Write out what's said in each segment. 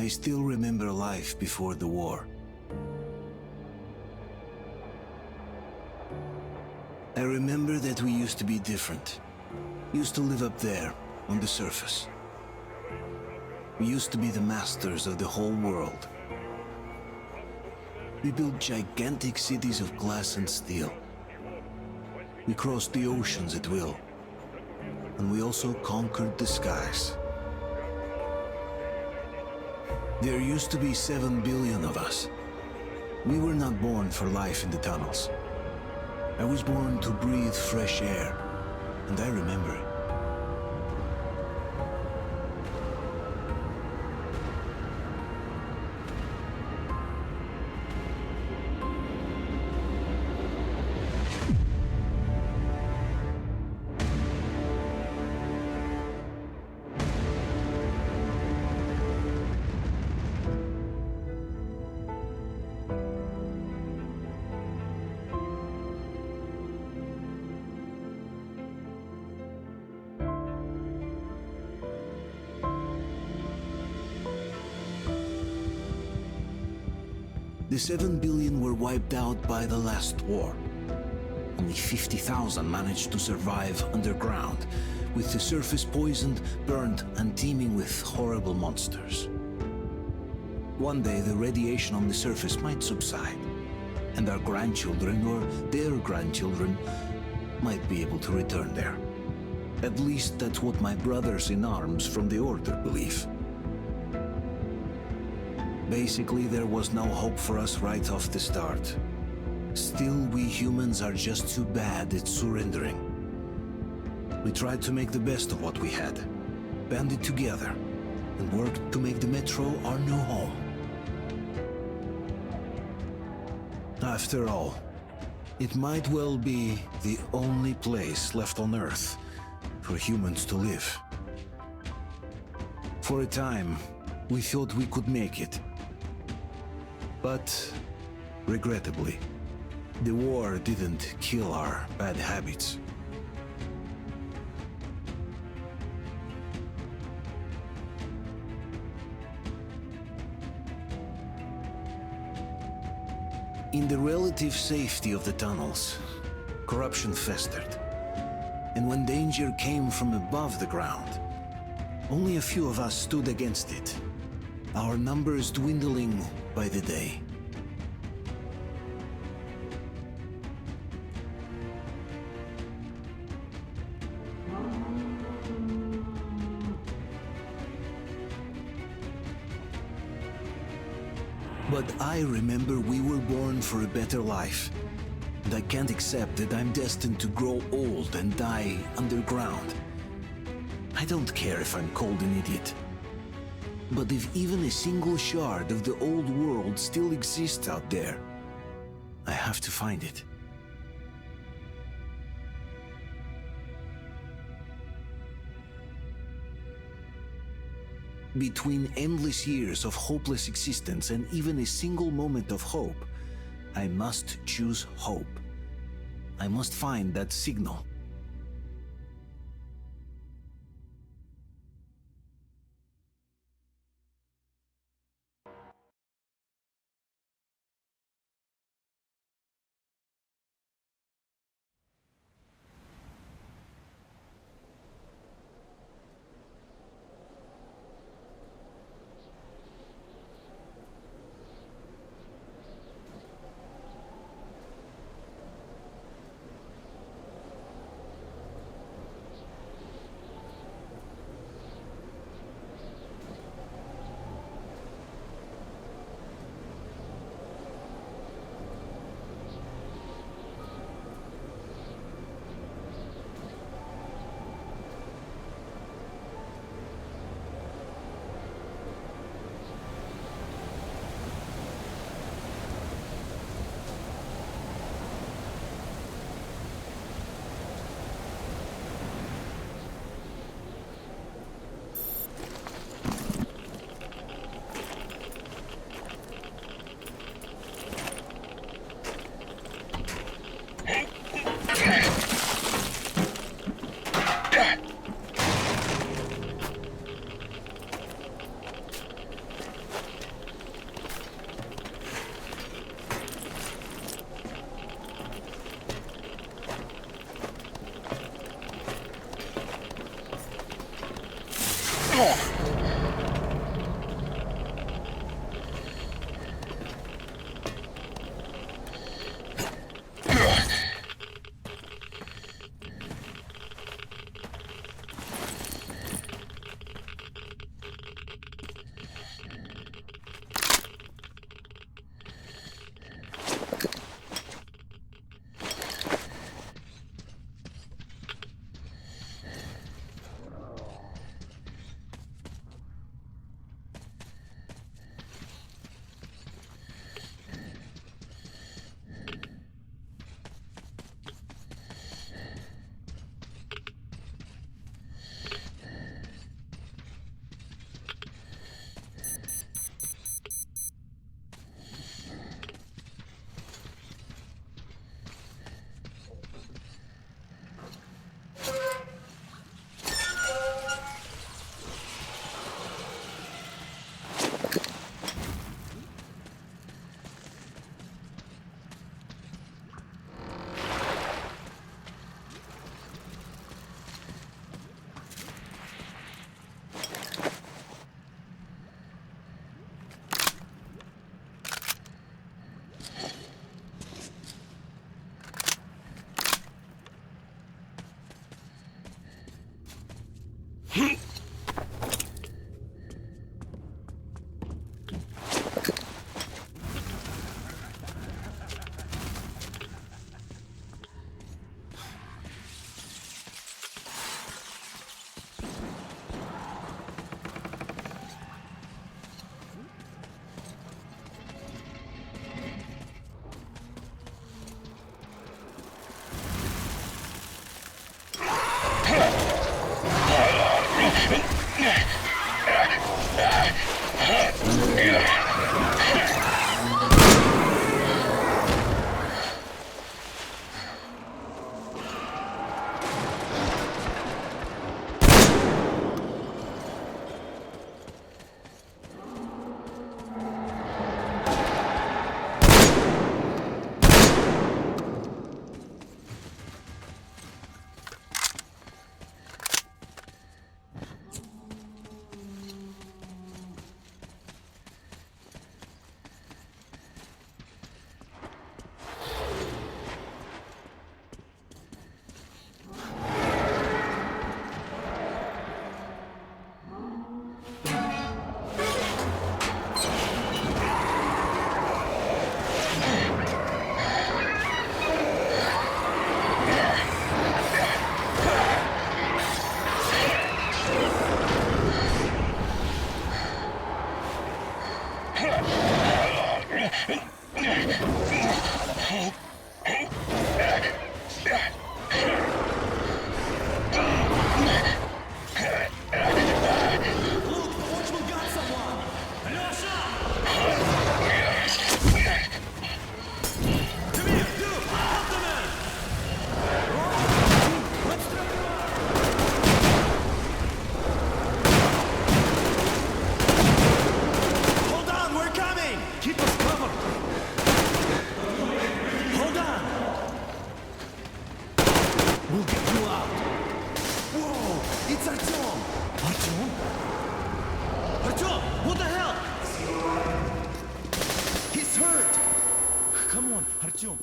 I still remember life before the war. I remember that we used to be different. Used to live up there, on the surface. We used to be the masters of the whole world. We built gigantic cities of glass and steel. We crossed the oceans at will. And we also conquered the skies. There used to be 7 billion of us. We were not born for life in the tunnels. I was born to breathe fresh air, and I remember it. The 7 billion were wiped out by the last war. Only 50,000 managed to survive underground, with the surface poisoned, burnt, and teeming with horrible monsters. One day the radiation on the surface might subside, and our grandchildren or their grandchildren might be able to return there. At least that's what my brothers in arms from the Order believe. Basically, there was no hope for us right off the start. Still, we humans are just too bad at surrendering. We tried to make the best of what we had, banded together, and worked to make the Metro our new home. After all, it might well be the only place left on Earth for humans to live. For a time, we thought we could make it. But, regrettably, the war didn't kill our bad habits. In the relative safety of the tunnels, corruption festered. And when danger came from above the ground, only a few of us stood against it, our numbers dwindling by the day. But I remember we were born for a better life, and I can't accept that I'm destined to grow old and die underground. I don't care if I'm called an idiot. But if even a single shard of the old world still exists out there, I have to find it. Between endless years of hopeless existence and even a single moment of hope, I must choose hope. I must find that signal.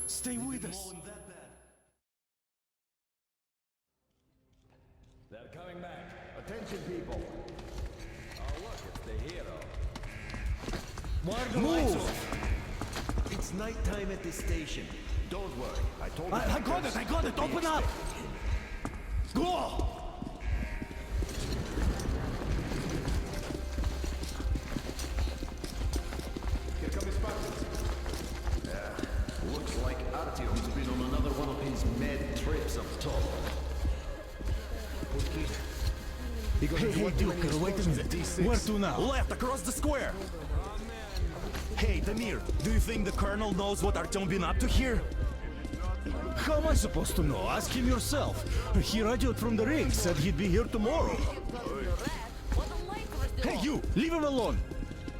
Stay with us. They're coming back. Attention, people. Oh, look, it's the hero. Why are the lights off? It's nighttime at this station. Don't worry. I told you. I got it. Open up. Go! Here come his partners. Looks like Artyom's been on another one of his mad trips up top. Hey, Duke, wait a minute. Where to now? Left, across the square! Hey, Damir, do you think the Colonel knows what Artyom been up to here? How am I supposed to know? Ask him yourself. He radioed from the ring, said he'd be here tomorrow. Hey, you! Leave him alone!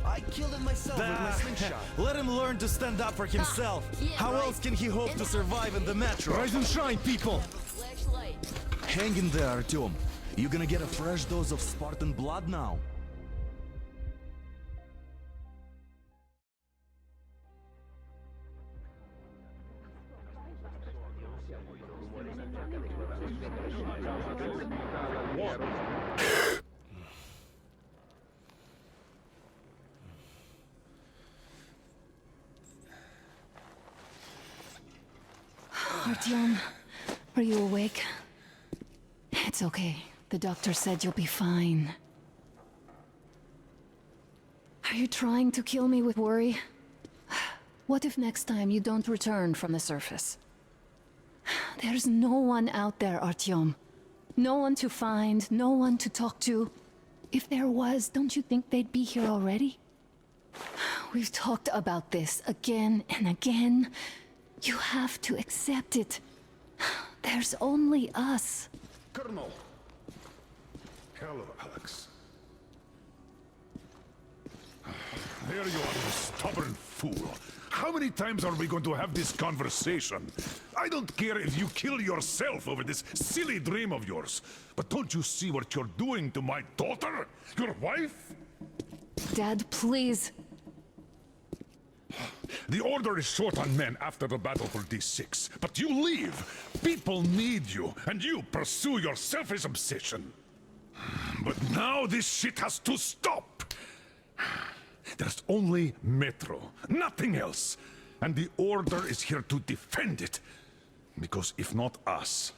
I killed him myself with my slingshot. Let him learn to stand up for himself. How else can he hope to survive in the metro? Rise and shine, people! Hang in there, Artyom. You're gonna get a fresh dose of Spartan blood now. Artyom, are you awake? It's okay. The doctor said you'll be fine. Are you trying to kill me with worry? What if next time you don't return from the surface? There's no one out there, Artyom. No one to find, no one to talk to. If there was, don't you think they'd be here already? We've talked about this again and again. You have to accept it. There's only us. Colonel! Hello, Alex. There you are, you stubborn fool. How many times are we going to have this conversation? I don't care if you kill yourself over this silly dream of yours. But don't you see what you're doing to my daughter? Your wife? Dad, please. The order is short on men after the battle for D6. But you leave. People need you, and you pursue your selfish obsession. But now this shit has to stop. There's only Metro, nothing else. And the Order is here to defend it. Because if not us,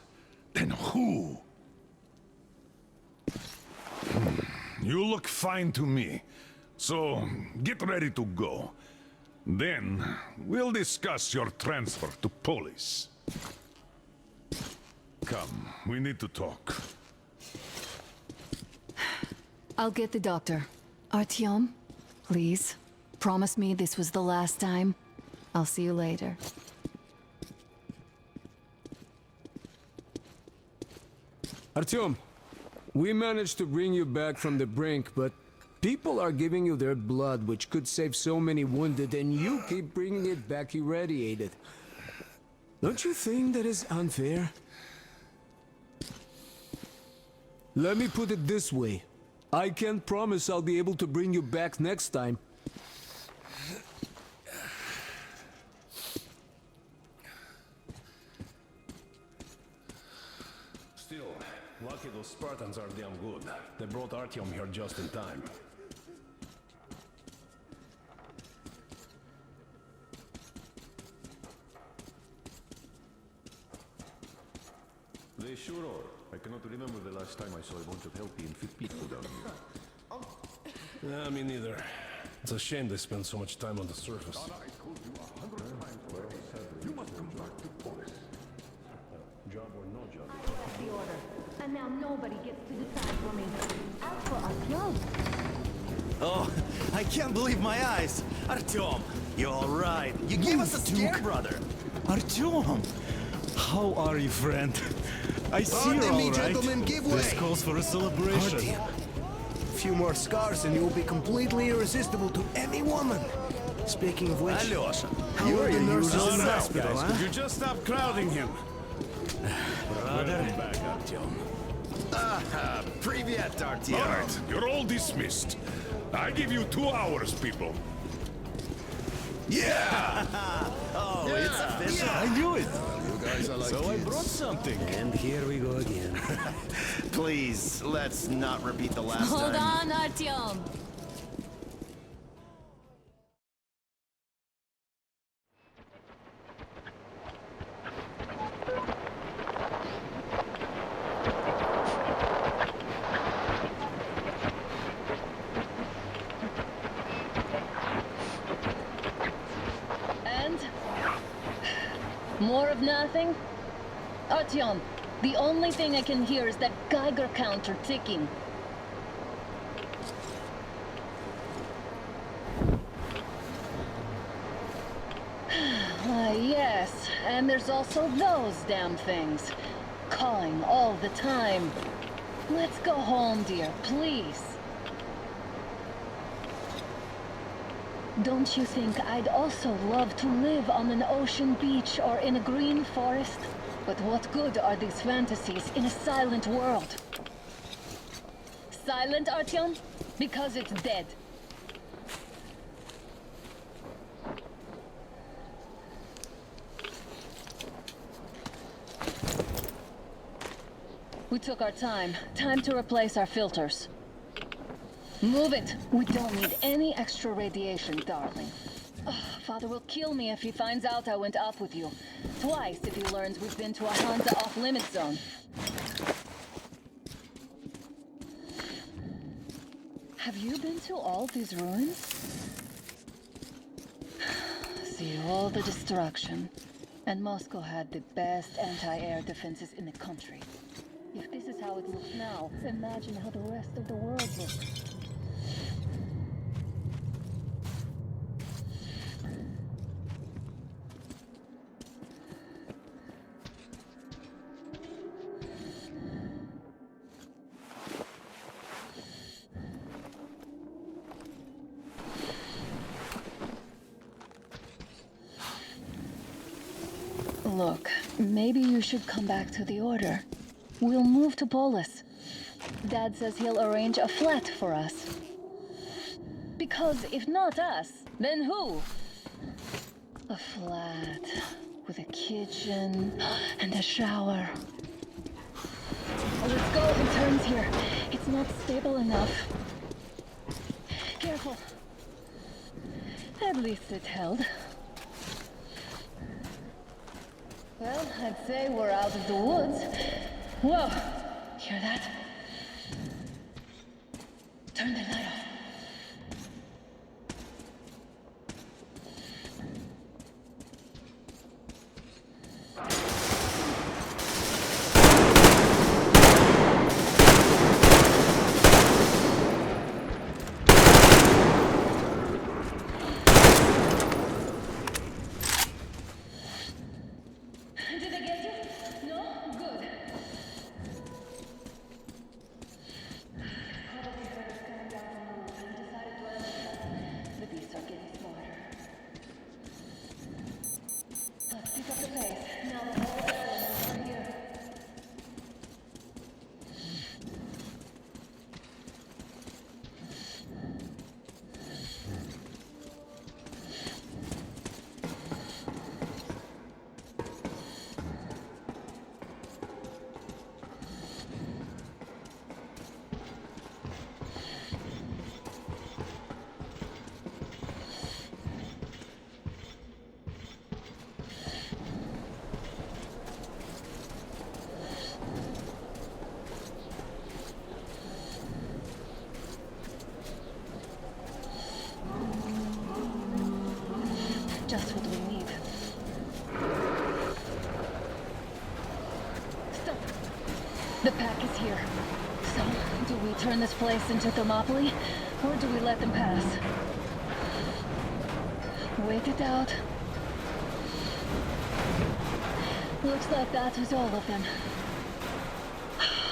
then who? You look fine to me. So, get ready to go. Then, we'll discuss your transfer to police. Come, we need to talk. I'll get the doctor. Artyom, please, promise me this was the last time. I'll see you later. Artyom, we managed to bring you back from the brink, but people are giving you their blood, which could save so many wounded, and you keep bringing it back irradiated. Don't you think that is unfair? Let me put it this way. I can't promise I'll be able to bring you back next time. Still, lucky those Spartans are damn good. They brought Artyom here just in time. They sure are. I cannot remember the last time I saw a bunch of healthy and fit people down here. Yeah, me neither. It's a shame they spend so much time on the surface. You must come back to police. Job or no job. The order. And now nobody gets to decide for me. As for Artyom, Oh, I can't believe my eyes. Artyom, you're all right. You gave us a scare, brother. Artyom! How are you, friend? I see you're all right. Gentlemen, give way. This calls for a celebration. A few more scars and you will be completely irresistible to any woman. Speaking of which, Alyosha, how are the nurses in the All right, hospital, guys, huh? could you just stop crowding him? brother. Back, Artyom. Привет, Artyom. All right, you're all dismissed. I give you 2 hours, people. Yeah! Oh, it's official. I knew it. You guys are like So I kids. brought something. And here we go again. Please, let's not repeat the last Hold time. on, Artyom. And? More of nothing? Artyom, the only thing I can hear is that Geiger counter ticking. Why, yes, and there's also those damn things. Calling all the time. Let's go home, dear, please. Don't you think I'd also love to live on an ocean beach or in a green forest? But what good are these fantasies in a silent world? silent, Artyom? Because it's dead. We took our time. Time to replace our filters. Move it. We don't need any extra radiation, darling. Father will kill me if he finds out I went up with you. Twice if he learns we've been to a Hansa off-limit zone. Have you been to all these ruins? See all the destruction. And Moscow had the best anti-air defenses in the country. If this is how it looks now, imagine how the rest of the world looks. Look, maybe you should come back to the Order. We'll move to Polis. Dad says he'll arrange a flat for us. Because if not us, then who? A flat with a kitchen and a shower. Let's go in turns here. It's not stable enough. Careful. At least it held. Well, I'd say we're out of the woods. Whoa! Hear that? Turn the light off. Did they get you? No? Good. Probably heard us coming down from the roof and decided to ambush us. The beasts are getting smarter. Let's pick up the pace. Now the whole area is over here. Just what we need. Stop! The pack is here. So, do we turn this place into Thermopylae, or do we let them pass? Wait it out. Looks like that was all of them.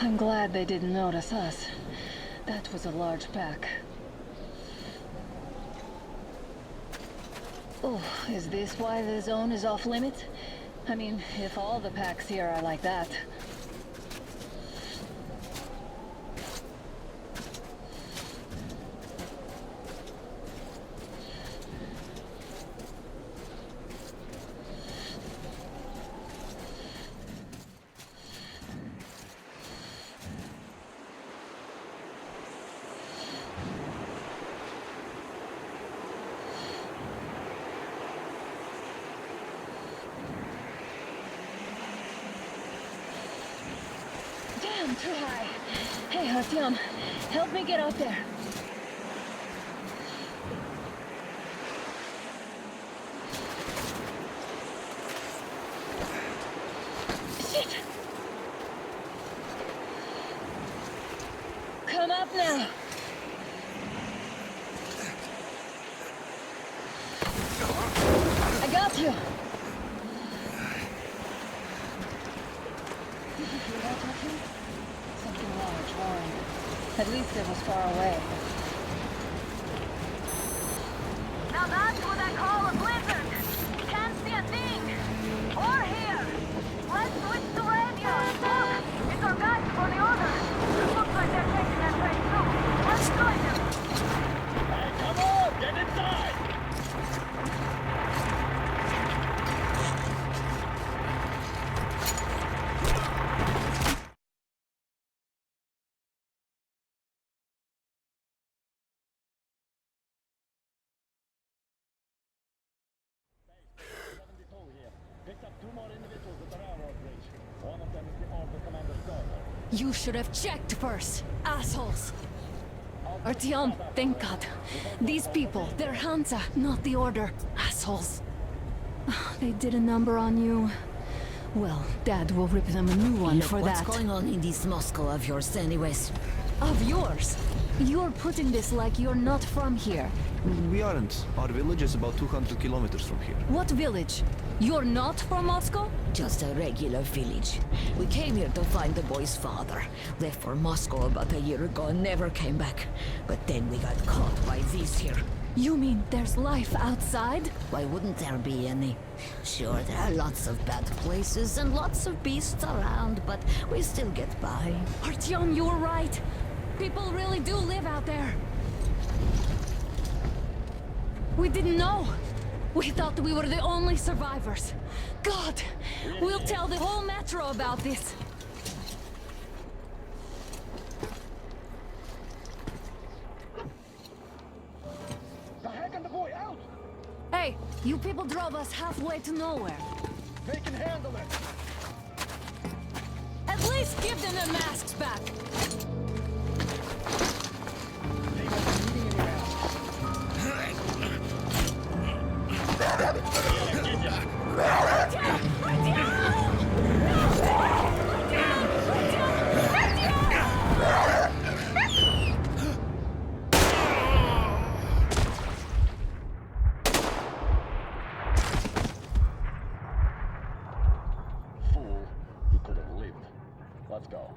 I'm glad they didn't notice us. That was a large pack. Oh, is this why the zone is off limits? I mean, if all the packs here are like that. Damn, too high. Hey, Artyom, help me get out there. Shit! Come up now. I got you. Did you hear that, Artyom? Something large roaring. At least it was far away. Now that's what I call a blizzard. Can't see a thing. Or hear. Let's switch to radio. Look, it's our guys for the Order. Looks like they're taking that train too. You should have checked first, assholes. Artyom, thank God. These people, they're Hansa, not the Order. Assholes. They did a number on you. Well, Dad will rip them a new one for that. What's going on in this Moscow of yours anyways? Of yours? You're putting this like you're not from here. We aren't. Our village is about 200 kilometers from here. What village? You're not from Moscow? Just a regular village. We came here to find the boy's father. Left for Moscow about a year ago and never came back. But then we got caught by these here. You mean there's life outside? Why wouldn't there be any? Sure, there are lots of bad places and lots of beasts around, but we still get by. Artyom, you were right. People really do live out there. We didn't know. We thought we were the only survivors. God, we'll tell the whole metro about this. Hey, you people drove us halfway to nowhere. They can handle it. At least give them their masks back. Fool, you could have lived. Let's go.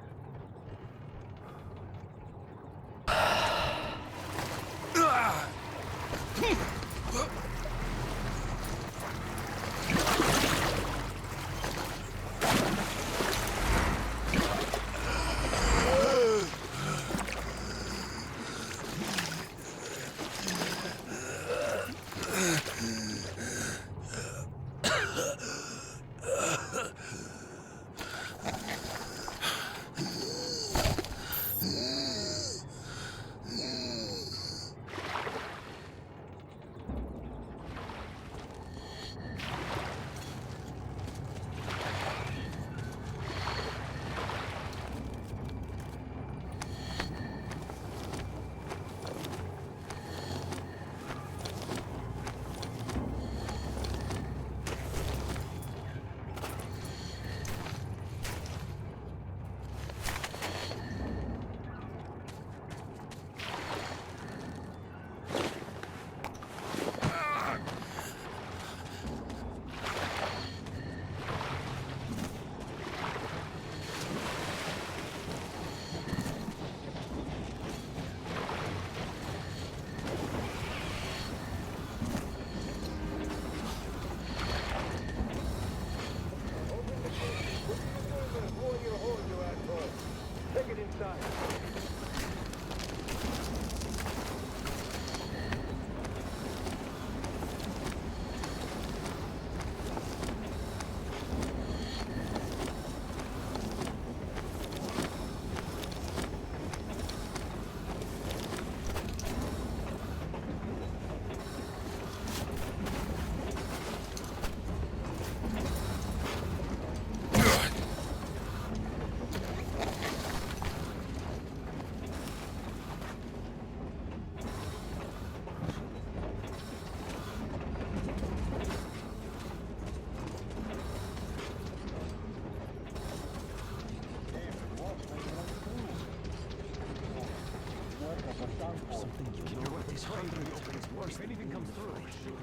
If anything comes through, shoot.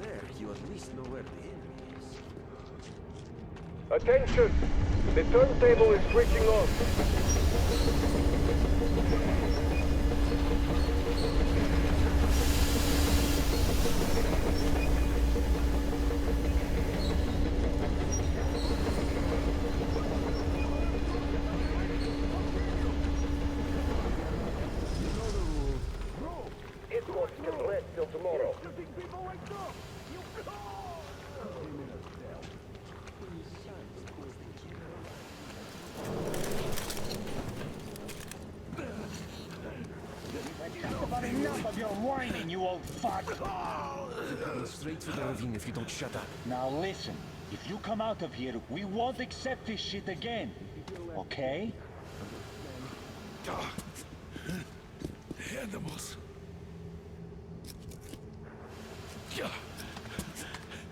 There, you at least know where the enemy is. Attention! The turntable is switching on. Enough of your whining, you old fuck! Coming straight to the ravine if you don't shut up. Now listen, if you come out of here, we won't accept this shit again. Okay? Animals.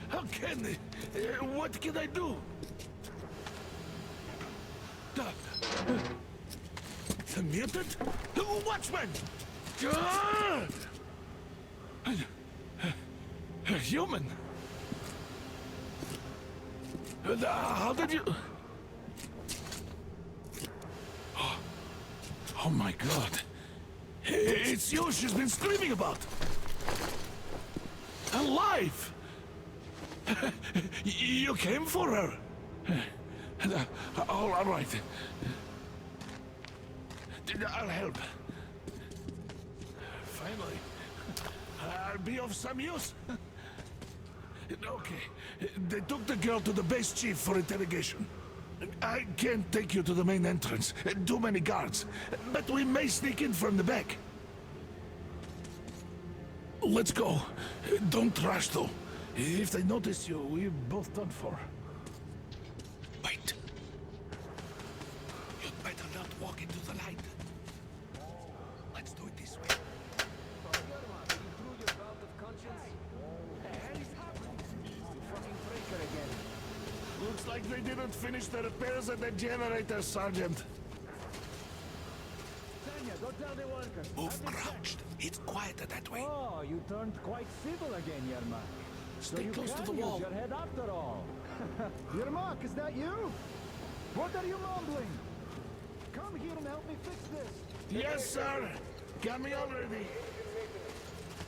How can they? What can I do? The mutant? Watchman! A human? How did you... Oh my god. It's you she's been screaming about. Alive! You came for her. All right. I'll help. Finally. I'll be of some use. Okay. They took the girl to the base chief for interrogation. I can't take you to the main entrance. Too many guards. But we may sneak in from the back. Let's go. Don't rush, though. If they notice you, we're both done for. Wait. You'd better not walk into the light. Let's do it this way. Looks like they didn't finish the repairs at the generator, Sergeant. Tanya, go tell the workers. Move crouched. It's quieter that way. Oh, you turned quite civil again, Yermak. Stay so close to the use wall. your head after all. Yermak, is that you? What are you mumbling? Come here and help me fix this. Yes, sir. Coming already.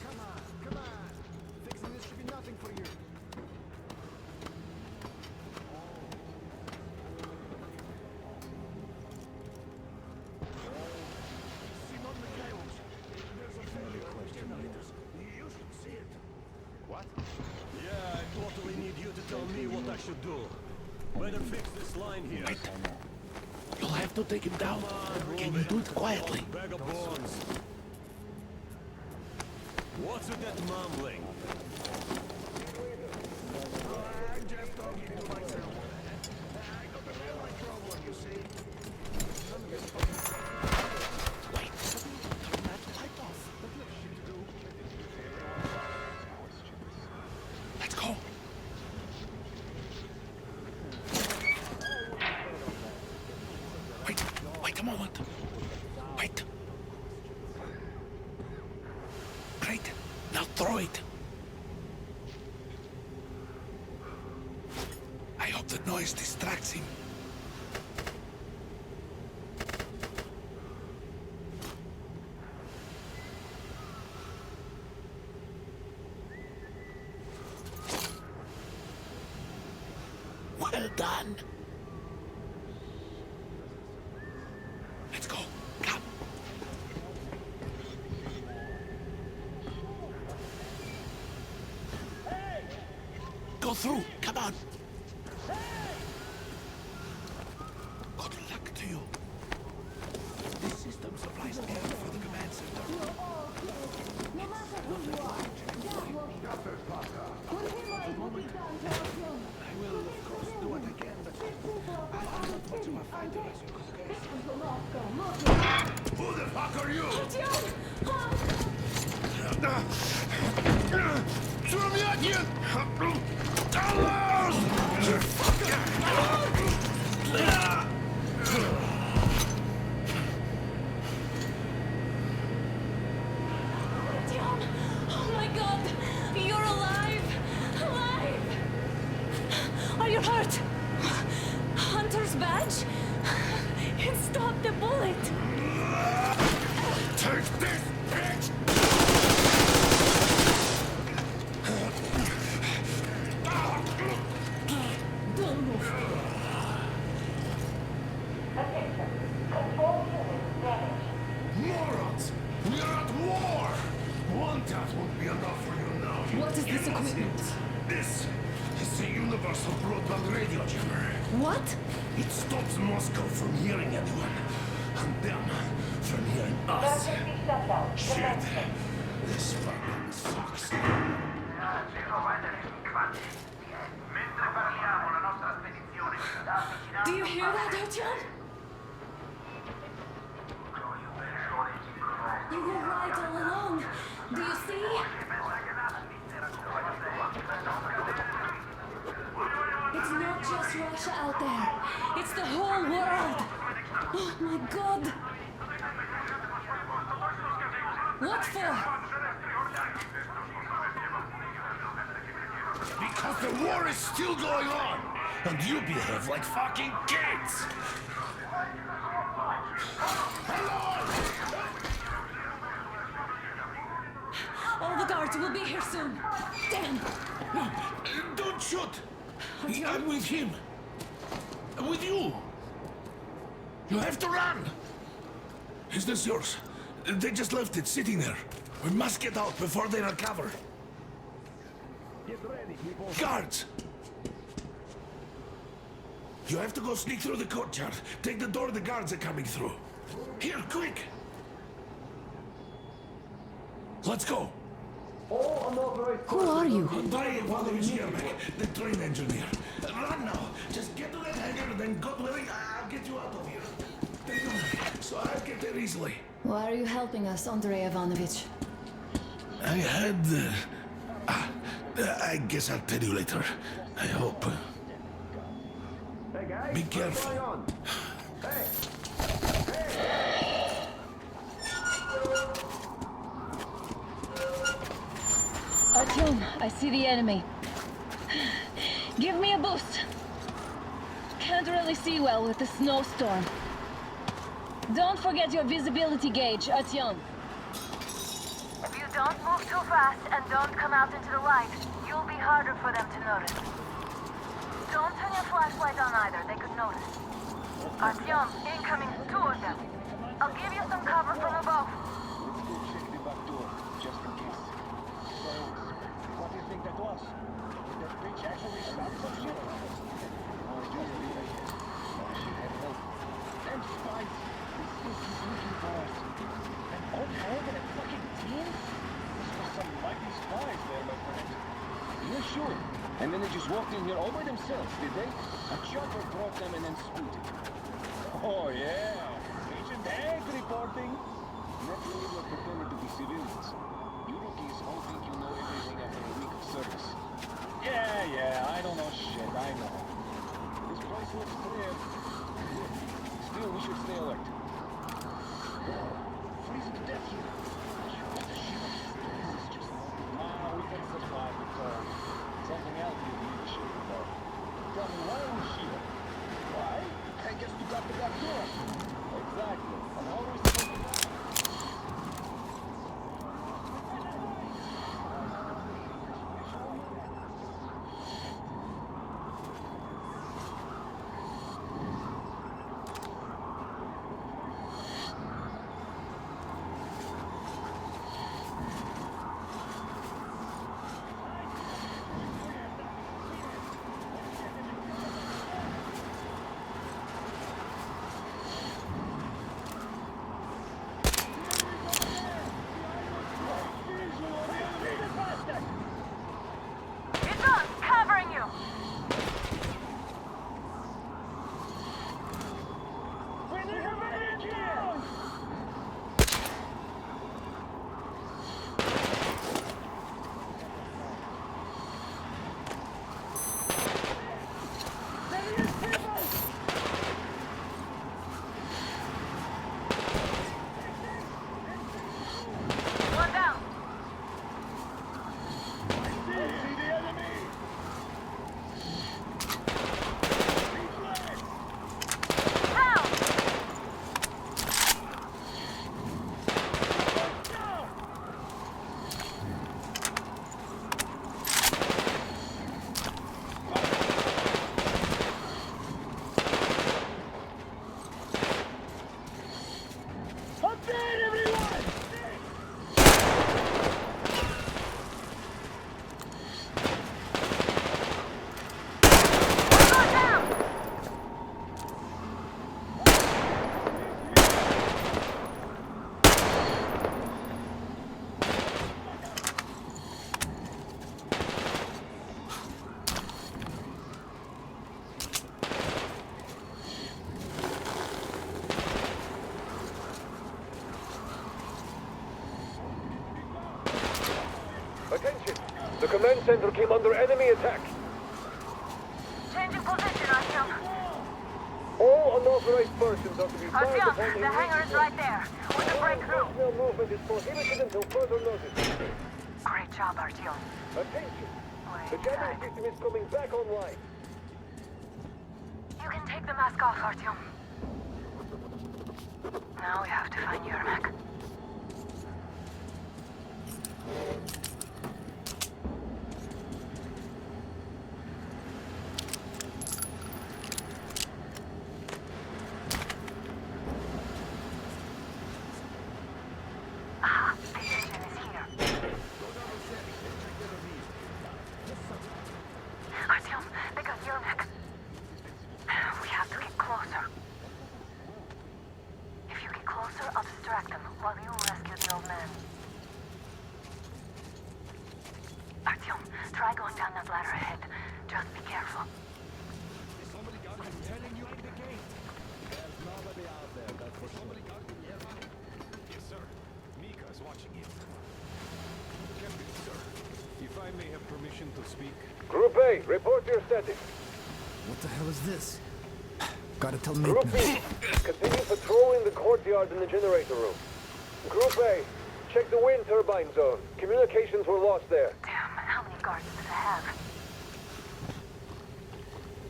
Come on, come on. Fixing this should be nothing for you. Yeah, I totally need you to tell me what I should do. Better fix this line here. Wait. You'll have to take him down. Can you do it quietly? Bag of bones. What's with that mumbling? I'm just talking to myself. I got a real problem, you see. Wait. Turn that light off. Let's go. Wait a moment. Wait. Great. Now throw it. I hope the noise distracts him. Well done. Let's go. Come. Go through. Come on. Good luck to you. This system supplies air for the command center. I will, of course, do what I can, but I'm not much of a fighter, as you can guess. Who the fuck are you? Throw me at you! Oh my god! You're alive! Alive! Are you hurt? Hunter's badge? It stopped the bullet! Take this, bitch! Don't move. Morons! We're at war! One tap won't be enough for you now. What is this equipment? This is the universal broadband radio jammer. What? It stops Moscow from hearing anyone, and them from hearing us. Shit. This fucking sucks. Do you hear that, Artyom? Do you see? It's not just Russia out there. It's the whole world. Oh my God. What for? Because the war is still going on, and you behave like fucking kids! All the guards will be here soon. Damn. Don't shoot! I'm with him. With you. You have to run! Is this yours? They just left it sitting there. We must get out before they recover. Get ready, people. Guards! You have to go sneak through the courtyard. Take the door the guards are coming through. Here, quick! Let's go! Who are you? Andrei Ivanovich Yermak, the train engineer. Run now! Just get to that hangar, then God willing, I'll get you out of here. They know me, so I'll get there easily. Why are you helping us, Andrei Ivanovich? I had... I guess I'll tell you later. I hope. Hey guys, Be what's careful. going on? Hey! Artyom, I see the enemy. Give me a boost. Can't really see well with the snowstorm. Don't forget your visibility gauge, Artyom. If you don't move too fast and don't come out into the light, you'll be harder for them to notice. Don't turn your flashlight on either, they could notice. Artyom, incoming, 2 of them. I'll give you some cover from above. Let's go check the back door, just in case. So, what do you think that was? Did that bitch actually stop some shit? Or just be like, she had help. And spies! This is looking for us. And all more than a fucking team? This was some mighty spies there, my friend. Yeah, sure. And then they just walked in here all by themselves, did they? A chopper brought them and then scooted. Oh, yeah. Agent Egg reporting. Naturally, we're pretending to be civilians. You rookies all think you know everything after a week of service. Yeah, I don't know shit, I know. This place looks clear. Still, we should stay alert. Freezing to death here. What the shit? This is just... we can survive the cold. Something else you need to shit about. Tell me, why are we here? Why? I guess to got the back door. Exactly. And how are we supposed to... Attention! The command center came under enemy attack. Changing position, Artyom. All unauthorized persons are to be fired Artyom, upon the hangar is right there. We can break through. Personnel movement is prohibited until further notice. Great job, Artyom. Attention! The jamming system is coming back online. You can take the mask off, Artyom. Now we have to find Yermak. Aha, the engine is here. Artyom, they got Yermak. We have to get closer. If you get closer, I'll distract them while you rescue the old man. Artyom, try going down that ladder ahead. Just be careful. Somebody got him. Telling you at the gate. There's nobody out there, that's for sure. Yes, sir. Mika is watching you. Captain, sir, if I may have permission to speak. Group A, report your status. What the hell is this? Gotta tell Nick Group now. B, continue patrolling the courtyard in the generator room. Group A, check the wind turbine zone. Communications were lost there. Damn, how many guards does it have?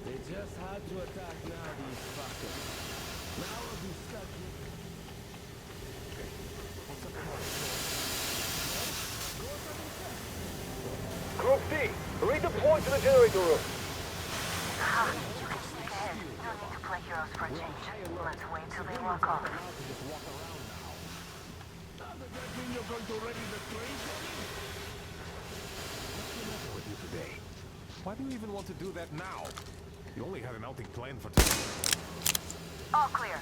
They just had to attack now, these fuckers. Now we'll be stuck here. Group D, redeploy to the generator room. Aha, you can sneak ahead. No need to play heroes for a change. Let's wait till they walk off. Doesn't that mean you're going to ready the train? What's the matter with you today? Why do you even want to do that now? You only had an outing planned for today. All clear.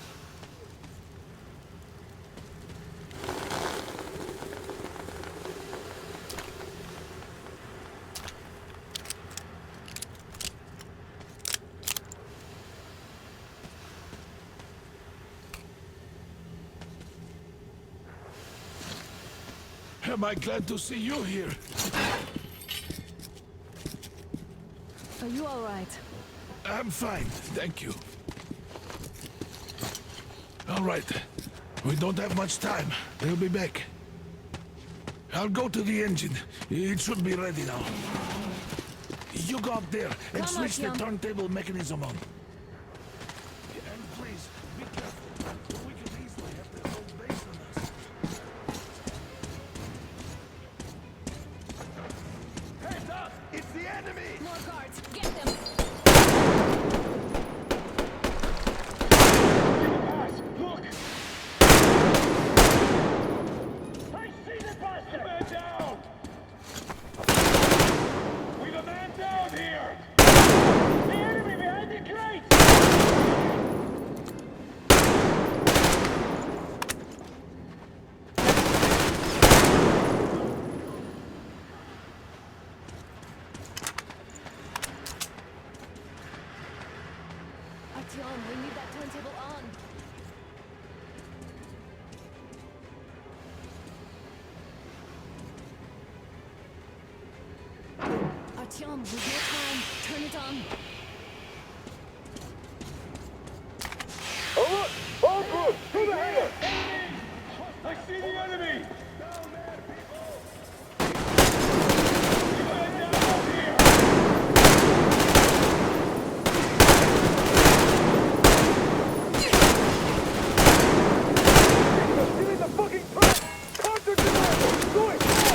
Am I glad to see you here? Are you all right? I'm fine, thank you. All right. We don't have much time. They'll be back. I'll go to the engine. It should be ready now. You go up there and Come on, switch the John. turntable mechanism on. And please, be careful. We could easily have the whole base on us. Heads up! It's the enemy! More guards! Get them! Look! I see the bastard! Man down! We've a man down here! The enemy behind the crate! Artyom, we need that turntable on. Artyom, with your time, turn it on. Alert! All groups, to the hangar! I see the enemy! Down there, people! Man down here! Get in the fucking track! Counter generator! Do it! Go!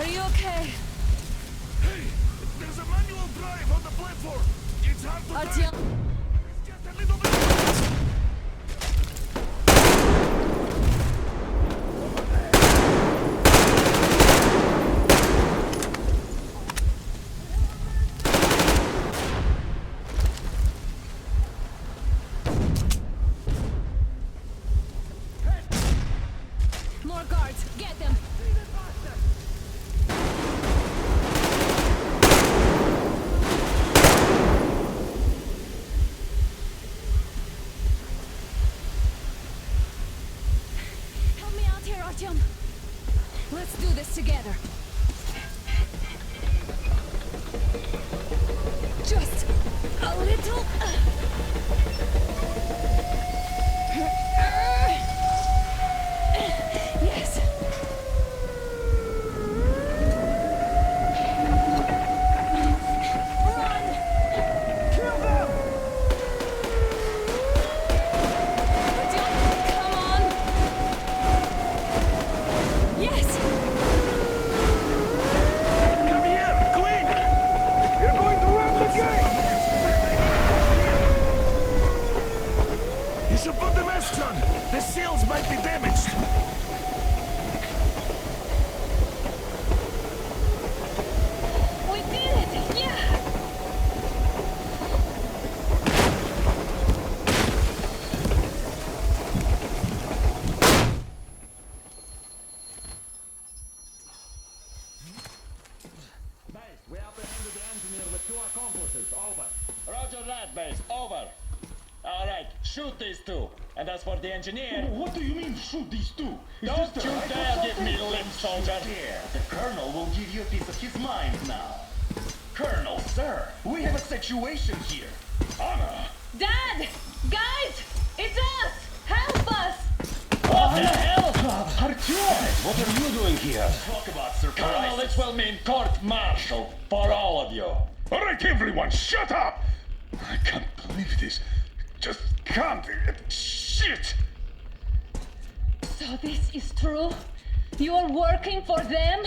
Are you okay? Hey, there's a manual drive on the platform. It's hard to drive. It's just a little bit. More guards, get them! Help me out here, Artyom. Let's do this together. Just a little... Yes. Run! Kill them! Come on! Yes! Come here, quick! You're going to run the gate! You should put the mask on. The seals might be damaged. We did it! Yeah! Base, we apprehended the engineer with 2 accomplices. Over. Roger that, base. Over. All right, shoot these 2. And as for the engineer... What do you mean, shoot these 2? Don't you dare give me lip, soldier! The Colonel will give you a piece of his mind now. Colonel, sir, we have a situation here. Anna! Dad! Guys! It's us! Help us! What the hell? Artyom, what are you doing here? Talk about surprise. Colonel, this will mean court-martial for all of you. All right, everyone, shut up! I can't believe this. Just can't. Shit! So this is true? You're working for them?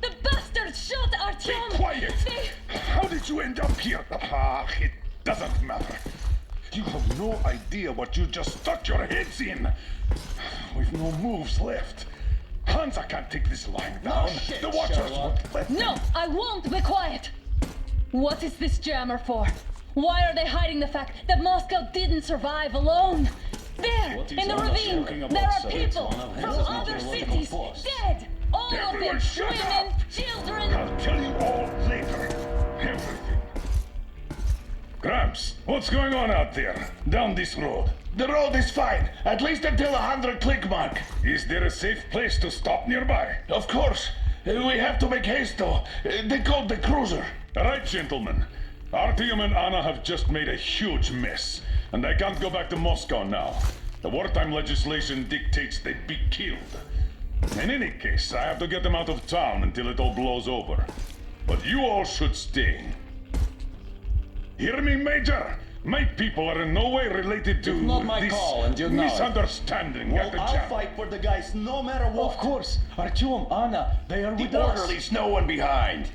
The bastards shot Artyom! Be quiet! They... How did you end up here? Ah, it doesn't matter. You have no idea what you just stuck your heads in. We've no moves left. Hansa can't take this lying down. shit, The Watchers Sherlock. won't let No, them. I won't be quiet! What is this jammer for? Why are they hiding the fact that Moscow didn't survive alone? There, What is in the Anna ravine, talking about, there are sir? It's people one of from his other meteorological cities, force. dead! All of Everyone them, shut women, up! children! I'll tell you all later. Everything. Gramps, what's going on out there? Down this road? The road is fine, at least until 100 click mark. Is there a safe place to stop nearby? Of course. We have to make haste though. They called the cruiser. All right, gentlemen. Artyom and Anna have just made a huge mess, and they can't go back to Moscow now. The wartime legislation dictates they be killed. In any case, I have to get them out of town until it all blows over. But you all should stay. Hear me, Major? My people are in no way related to It's not my this call, and you know it. misunderstanding at the jam. for the guys no matter what. Of course, Artyom, Anna, they are The with us. orderlies, no one behind.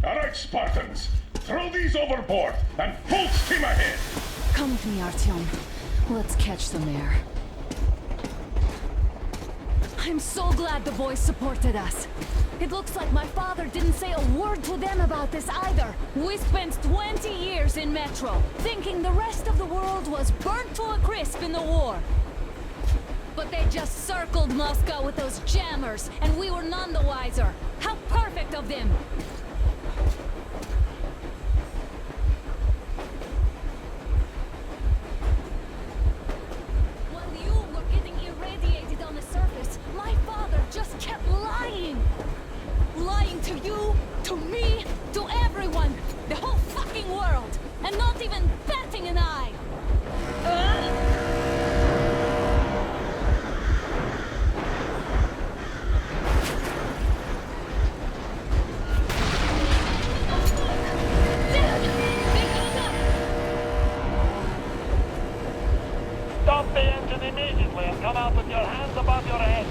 All right, Spartans. Throw these overboard and full steam ahead. Come with me, Artyom. Let's catch some air. I'm so glad the boys supported us. It looks like my father didn't say a word to them about this either. We spent 20 years in Metro, thinking the rest of the world was burnt to a crisp in the war. But they just circled Moscow with those jammers, and we were none the wiser. How perfect of them! While you were getting irradiated on the surface, my father just kept lying. Lying to you, to me, to everyone, the whole fucking world, and not even batting an eye. Stop the engine immediately and come out with your hands above your head.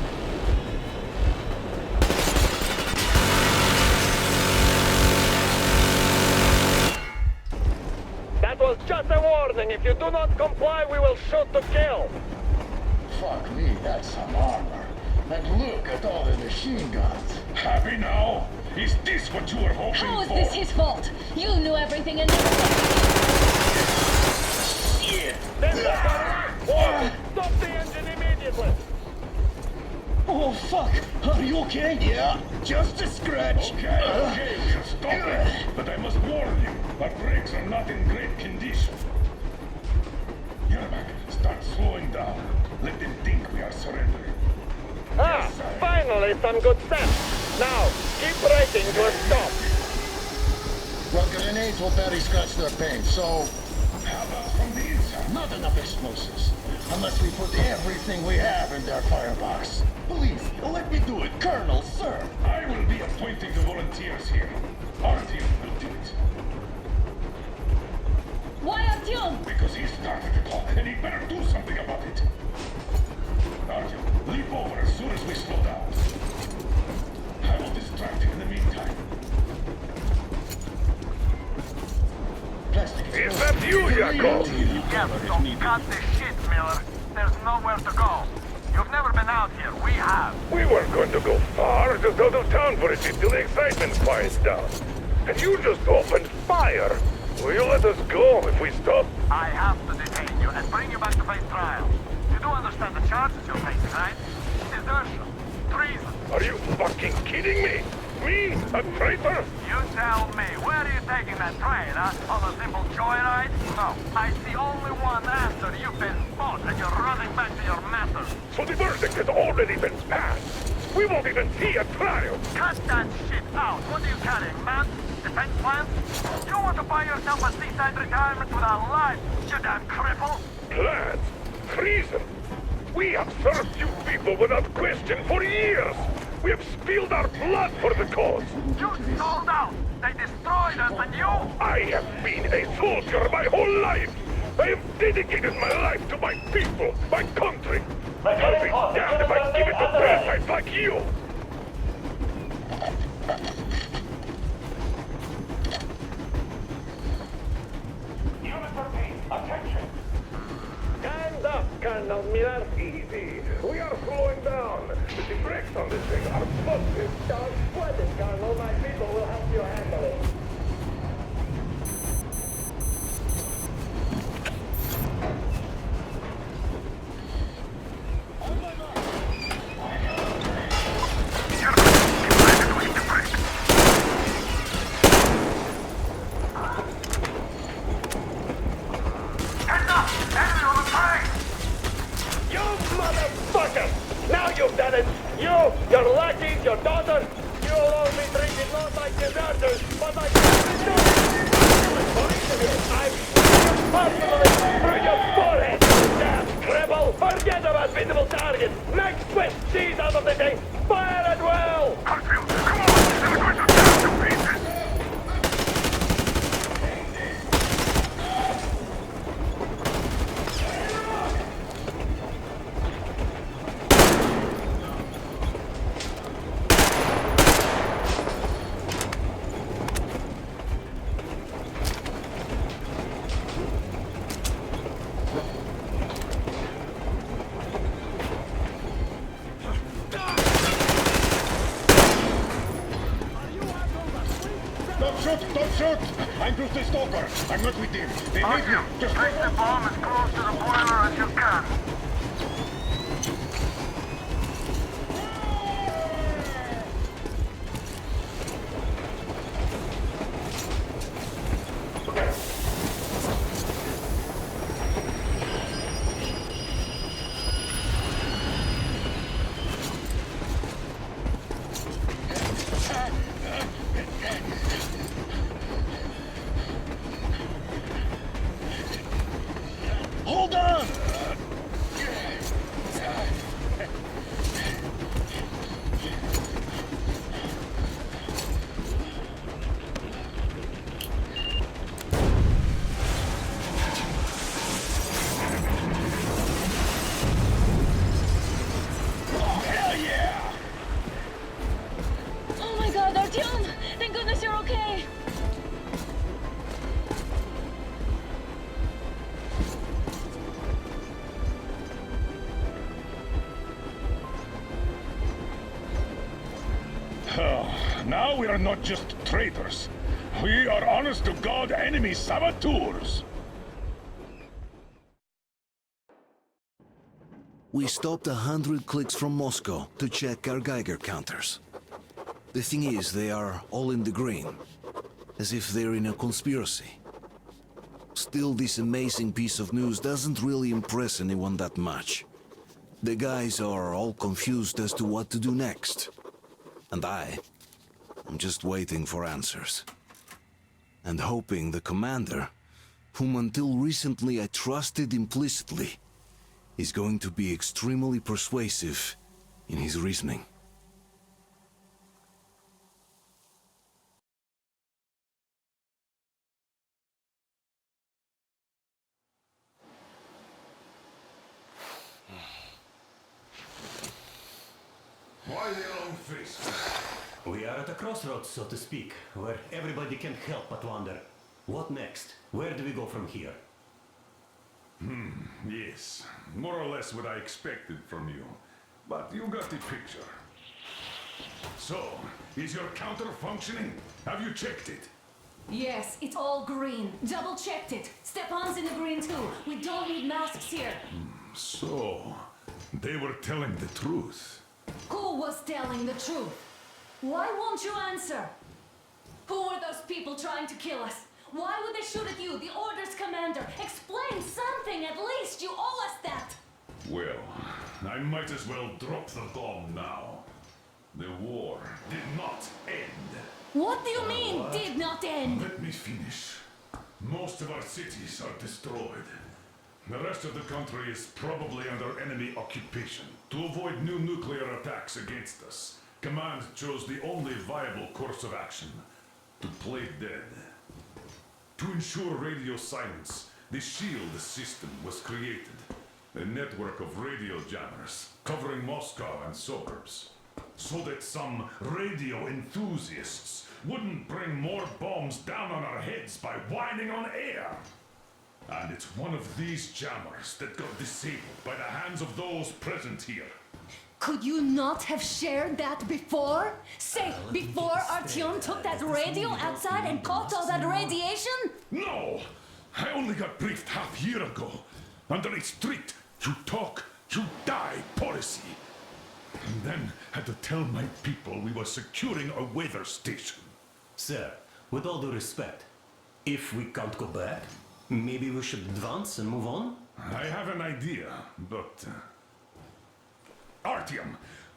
warning. If you do not comply, we will shoot to kill. Fuck me, that's some armor. And look at all the machine guns. Happy now? Is this what you were hoping How is for? this his fault? You knew everything and everything. Yeah. Then stop the engine immediately. Oh, fuck. Are you okay? Yeah, just a scratch. Okay, stop it. But I must warn you, our brakes are not in great condition. Yermak, start slowing down. Let them think we are surrendering. Finally some good sense. Now, keep braking to a stop. Well, grenades will barely scratch their paint, so... How about from the inside? Not enough explosives. Unless we put everything we have in their firebox. Please, let me do it, Colonel, sir. I will be appointing the volunteers here. Our team will do it. Why Artyom? Because he started the clock, and he better do something about it. Artyom, leap over as soon as we slow down. I will distract him in the meantime. Plastic. Is that you, Yakov? Yes, so cut the shit, Miller. There's nowhere to go. You've never been out here. We have. We weren't going to go far, just out of town for a bit till the excitement quiets down. And you just opened fire. Will you let us go if we stop? I have to detain you and bring you back to face trial. You do understand the charges you're facing, right? Desertion. Treason. Are you fucking kidding me? Me? A traitor? You tell me, where are you taking that train, huh? On a simple joyride? No, I see only one answer. You've been bought and you're running back to your masters. So the verdict has already been passed. We won't even see a trial. Cut that shit out. What are you carrying, man? Defense plans? You want to buy yourself a seaside retirement without life, you damn cripple? Plans? Treason? We have served you people without question for years. We have spilled our blood for the cause. You sold out. They destroyed us and you... I have been a soldier my whole life. I have dedicated my life to my people, my country. I'll be damned if I give it to parasites like you. Attention. Stand up, Colonel Miller. Easy. We are slowing down. The brakes on this thing are busted. Don't sweat it, Colonel. My people will help you handle it. You've done it! You, your lackeys, your daughters, you'll all be drinking not like deserters, but like deserters! For each of you, I'm personally through your forehead! Damn cripple! Forget about visible targets! Next twist, she's out of the thing! Fire at will! Come on! They're going to tear to pieces! Don't shoot! I'm just a stalker. I'm not with him. They made me. Just place the bomb as close to the boiler as you can. Hold on! Now we are not just traitors. We are honest-to-God enemy saboteurs. We stopped 100 clicks from Moscow to check our Geiger counters. The thing is, they are all in the green, as if they're in a conspiracy. Still, this amazing piece of news doesn't really impress anyone that much. The guys are all confused as to what to do next. And I'm just waiting for answers. And hoping the commander, whom until recently I trusted implicitly, is going to be extremely persuasive in his reasoning. Why the long face? We are at a crossroads, so to speak, where everybody can't help but wonder, what next? Where do we go from here? Yes, more or less what I expected from you. But you got the picture. So, is your counter functioning? Have you checked it? Yes, it's all green. Double checked it. Stepan's in the green too. We don't need masks here. So, they were telling the truth. Who was telling the truth? Why won't you answer? Who were those people trying to kill us? Why would they shoot at you, the Order's commander? Explain something, at least. You owe us that. Well, I might as well drop the bomb now. The war did not end. What do you mean, did not end? Let me finish. Most of our cities are destroyed. The rest of the country is probably under enemy occupation. To avoid new nuclear attacks against us, Command chose the only viable course of action: to play dead. To ensure radio silence, the SHIELD system was created. A network of radio jammers covering Moscow and suburbs. So that some radio enthusiasts wouldn't bring more bombs down on our heads by whining on air. And it's one of these jammers that got disabled by the hands of those present here. Could you not have shared that before? Say, before Artyom took that radio outside and caught all that radiation? No! I only got briefed half year ago, under a strict you talk, you die policy. And then had to tell my people we were securing a weather station. Sir, with all due respect, if we can't go back, maybe we should advance and move on? I have an idea, but... Artyom,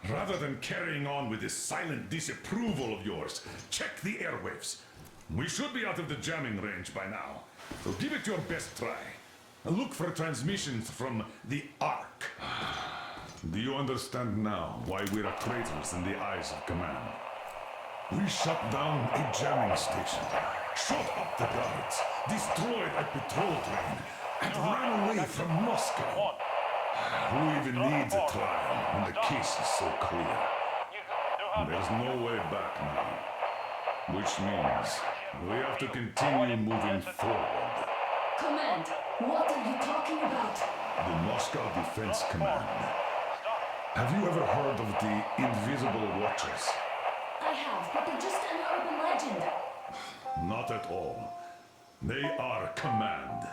rather than carrying on with this silent disapproval of yours, check the airwaves. We should be out of the jamming range by now, so give it your best try. Look for transmissions from the Ark. Do you understand now why we're traitors in the eyes of Command? We shut down a jamming station, shot up the guards, destroyed a patrol train, and ran away from Moscow. Who even needs a trial when the case is so clear? There's no way back now. Which means we have to continue moving forward. Command, what are you talking about? The Moscow Defense Command. Have you ever heard of the Invisible Watchers? I have, but they're just an urban legend. Not at all. They are Command.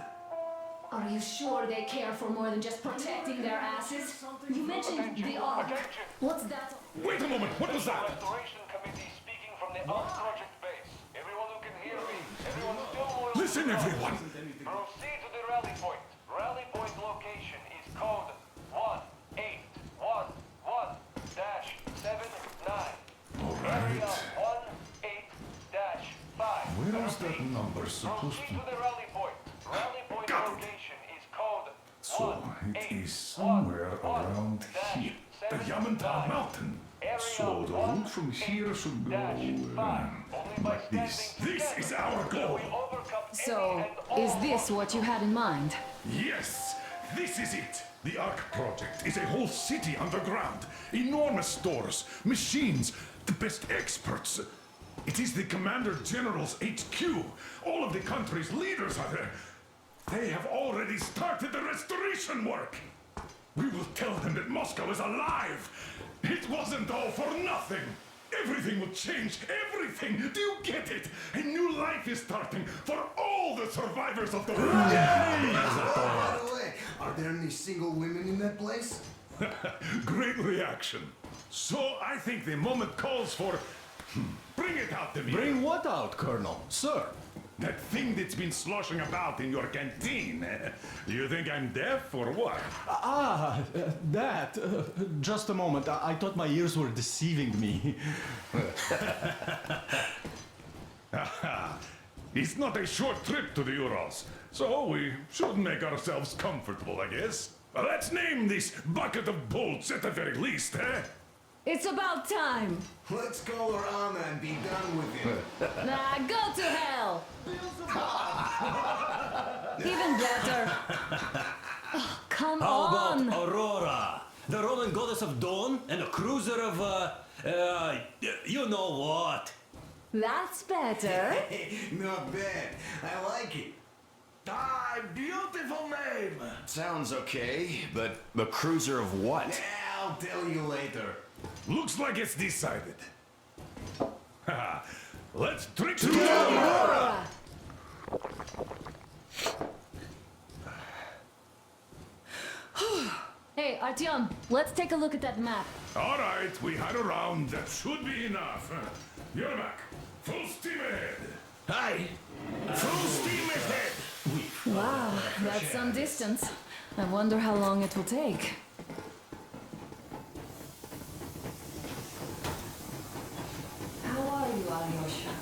Are you sure they care for more than just protecting their asses? You mentioned the Ark. What's that? Wait a moment, what was that? Restoration Committee speaking from the Ark Project base. Everyone who can hear me, everyone still loyal. Listen, everyone! Proceed to the rally point. Rally point location is code 1811-79. Alright. 18-5. Where is that number supposed Proceed to... to the rally point. Rally point Got it. location is code So, it is somewhere around here. The Yamantau Mountain. So, the route from here should go... like this. This is our goal! So, is this what you had in mind? Yes! This is it! The Ark Project is a whole city underground. Enormous stores, machines, the best experts. It is the Commander General's HQ. All of the country's leaders are there. They have already started the restoration work. We will tell them that Moscow is alive. It wasn't all for nothing. Everything will change. Everything. Do you get it? A new life is starting for all the survivors of the war. By the way, are there any single women in that place? Great reaction. So I think the moment calls for... Bring it out to me. Bring what out, Colonel? Sir? That thing that's been sloshing about in your canteen. Do you think I'm deaf or what? That. Just a moment. I thought my ears were deceiving me. It's not a short trip to the Urals, so we should make ourselves comfortable, I guess. Let's name this bucket of bolts at the very least, eh? It's about time. Let's call her Anna and be done with it. Nah, go to hell. Even better. Oh, come How on. about Aurora, the Roman goddess of dawn and a cruiser of, you know what? That's better. Not bad. I like it. Ah, beautiful name. Sounds okay, but the cruiser of what? Yeah, I'll tell you later. Looks like it's decided. Let's drink to Aurora! Hey, Artyom, let's take a look at that map. All right, we had a round. That should be enough. You're back. Full steam ahead. Hi. Full steam ahead. Wow, that's some distance. I wonder how long it will take. How are you, Alyosha?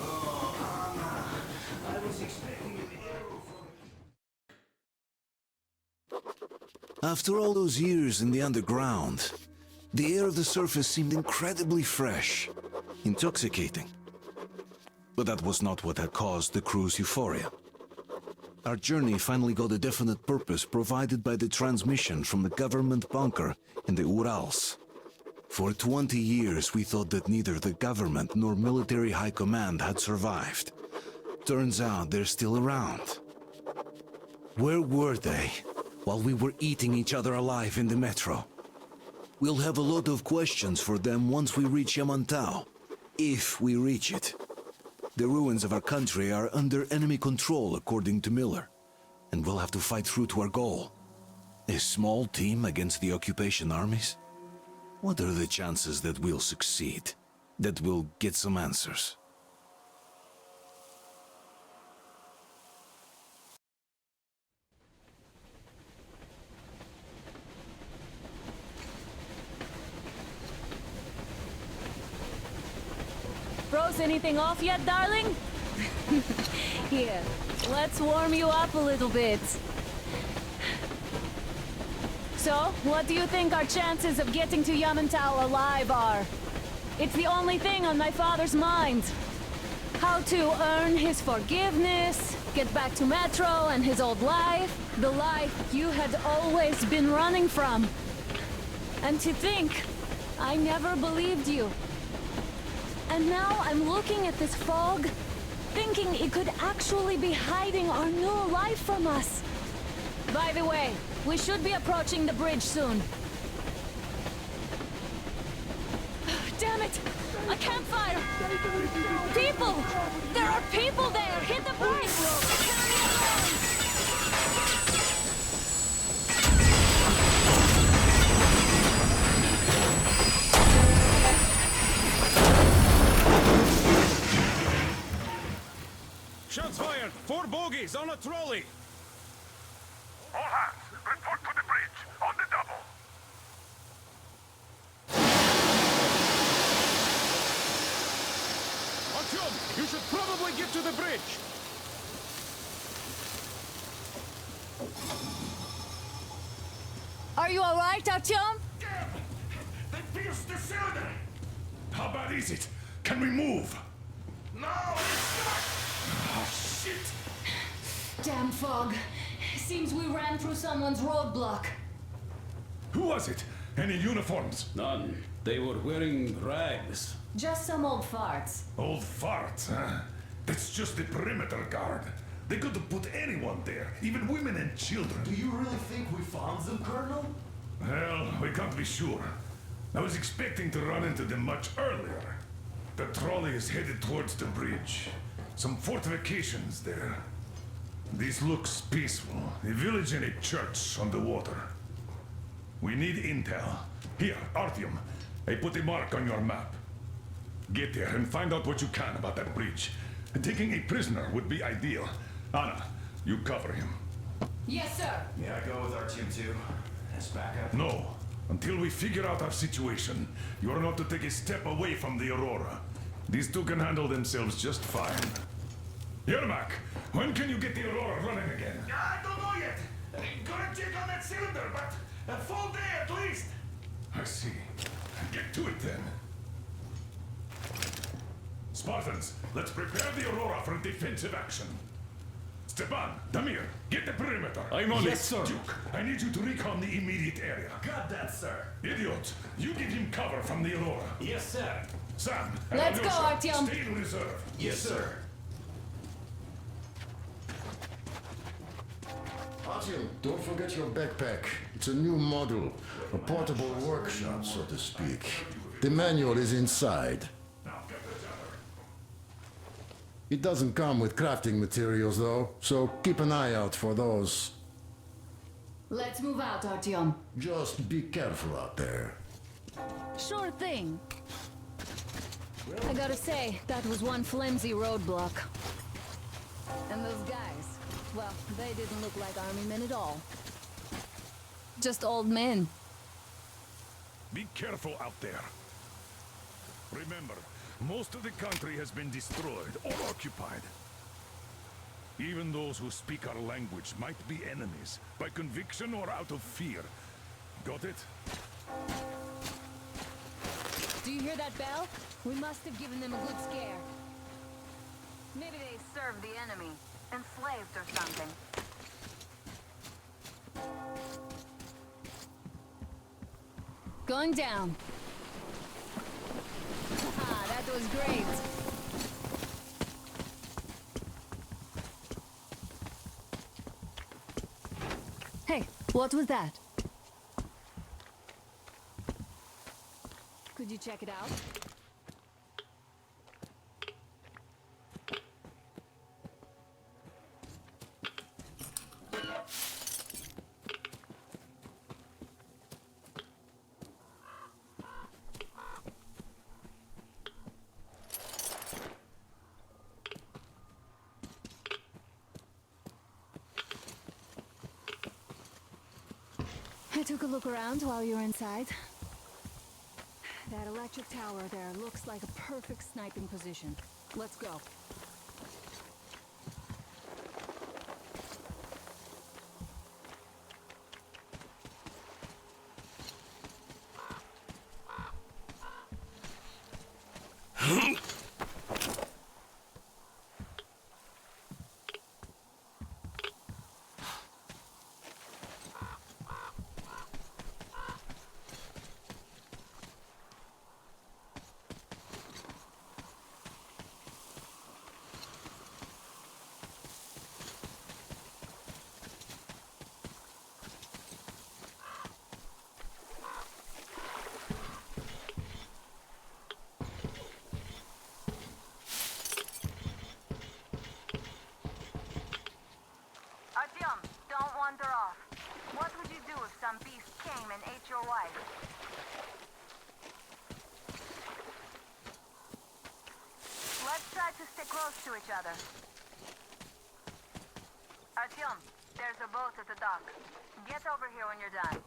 Oh, Anna. I was expecting an arrow from... After all those years in the underground, the air of the surface seemed incredibly fresh, intoxicating. But that was not what had caused the crew's euphoria. Our journey finally got a definite purpose provided by the transmission from the government bunker in the Urals. For 20 years, we thought that neither the government nor military high command had survived. Turns out they're still around. Where were they while we were eating each other alive in the metro? We'll have a lot of questions for them once we reach Yamantau, if we reach it. The ruins of our country are under enemy control, according to Miller, and we'll have to fight through to our goal. A small team against the occupation armies? What are the chances that we'll succeed? That we'll get some answers? Froze anything off yet, darling? Here, let's warm you up a little bit. So, what do you think our chances of getting to Yamantau alive are? It's the only thing on my father's mind. How to earn his forgiveness, get back to Metro and his old life, the life you had always been running from. And to think, I never believed you. And now I'm looking at this fog, thinking it could actually be hiding our new life from us. By the way, we should be approaching the bridge soon. Damn it! A campfire! People! There are people there! Hit the brakes! Carry on! Shots fired! 4 bogies on a trolley! All hands, report to the bridge, on the double. Artyom, you should probably get to the bridge! Are you alright, Artyom? They pierced the cylinder! How bad is it? Can we move? No, it's not! Oh, shit! Damn fog. Seems we ran through someone's roadblock. Who was it? Any uniforms? None. They were wearing rags. Just some old farts. Old farts, huh? That's just the perimeter guard. They could have put anyone there, even women and children. Do you really think we found them, Colonel? Well, we can't be sure. I was expecting to run into them much earlier. The trolley is headed towards the bridge. Some fortifications there. This looks peaceful. A village and a church on the water. We need intel. Here, Artyom. I put a mark on your map. Get there and find out what you can about that bridge. Taking a prisoner would be ideal. Anna, you cover him. Yes, sir. Yeah, I go with Artyom too. As backup. No. Until we figure out our situation, you are not to take a step away from the Aurora. These two can handle themselves just fine. Yermak, when can you get the Aurora running again? I don't know yet. Gonna check on that cylinder, but a full day at least. I see. Get to it then. Spartans, let's prepare the Aurora for defensive action. Stepan, Damir, get the perimeter. I'm on Yes, it. sir. Duke, I need you to recon the immediate area. Got that, sir. Idiot, you give him cover from the Aurora. Yes, sir. Sam, and Let's go, Alyosha, Artyom. stay in reserve. Yes, sir. Artyom, don't forget your backpack. It's a new model, a portable workshop, so to speak. The manual is inside. It doesn't come with crafting materials, though, so keep an eye out for those. Let's move out, Artyom. Just be careful out there. Sure thing. I gotta say, that was one flimsy roadblock. And those guys, well, they didn't look like army men at all. Just old men. Be careful out there. Remember, most of the country has been destroyed or occupied. Even those who speak our language might be enemies, by conviction or out of fear. Got it? Do you hear that bell? We must have given them a good scare. Maybe they served the enemy, enslaved or something. Going down. Ah, that was great. Hey, what was that? Could you check it out? I took a look around while you were inside. That electric tower there looks like a perfect sniping position. Let's go. Artyom, don't wander off. What would you do if some beast came and ate your wife? Let's try to stay close to each other. Artyom, there's a boat at the dock. Get over here when you're done.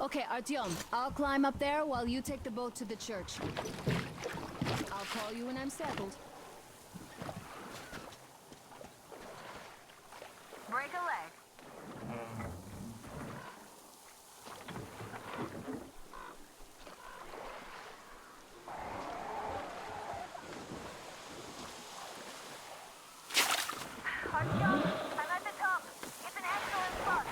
Okay, Artyom, I'll climb up there while you take the boat to the church. I'll call you when I'm settled. Break a leg. Artyom, I'm at the top. It's an excellent spot.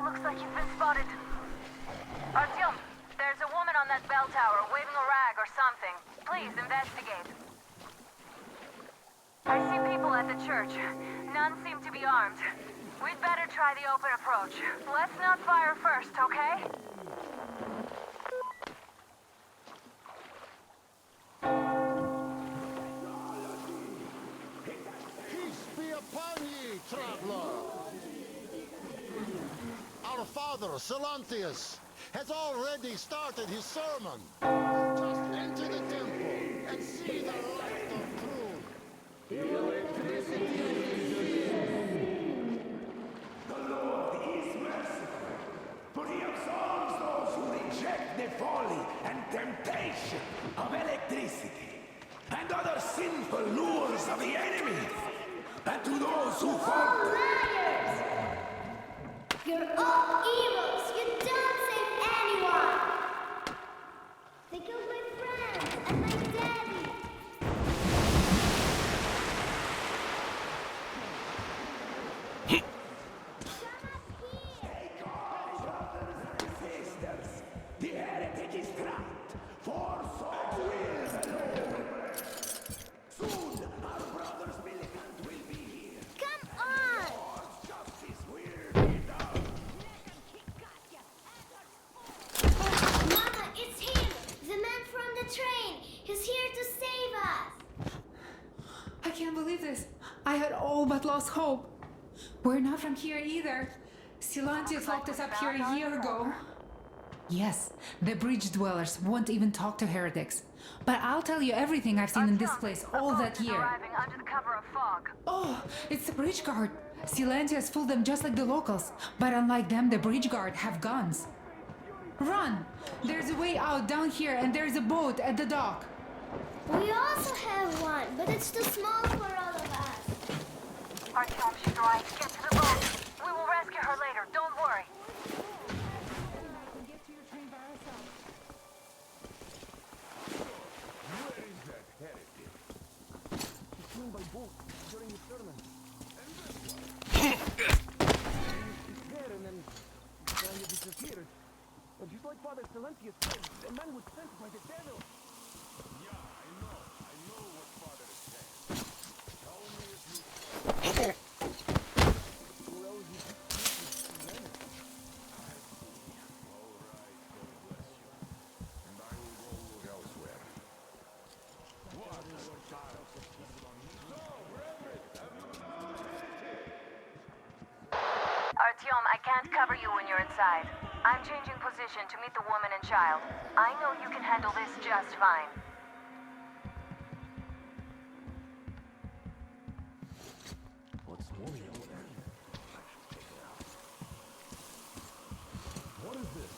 Looks like you've been spotted. Artyom, there's a woman on that bell tower waving a rag or something. Please investigate. I see people at the church. None seem to be armed. We'd better try the open approach. Let's not fire first, okay? Peace be upon ye, traveler. Our father, Silantius, has already started his sermon. Just enter the temple and see the light of truth. The Lord is merciful, but he absolves those who reject the folly and temptation of electricity and other sinful lures of the enemy. And to those who fall... Liars! You're all evils! You don't save anyone! They killed my friends and my daddy! Stay calm, brothers and sisters. The heretic is trapped, for so will the Lord. Soon our brother's militant will be here. Come on! Lord's justice will be done. Mama, it's him! The man from the train! He's here to save us! I can't believe this. I had all but lost hope. We're not from here either. Silantius locked us up here a year ago. Yes, the bridge dwellers won't even talk to heretics. But I'll tell you everything I've seen in this place all that year. Arriving under the cover of fog. Oh, it's the bridge guard. Silantius fooled them just like the locals. But unlike them, the bridge guard have guns. Run! There's a way out down here and there's a boat at the dock. We also have one, but it's too small for all of us. Artyom, she's right. Get to the boat. We will rescue her later. Don't worry. Where is that heretic? He came by boat during the sermon. And then what? He's there and then he disappeared. But just like Father Silantius said, the man was sent by the devil. Yeah, I know what Father said. Tell me if you... Well, he just vanished. I see. All right, God bless you. Artyom, I can't cover you when you're inside. I'm changing position to meet the woman and child. I know you can handle this just fine. What's moving over there? What is this?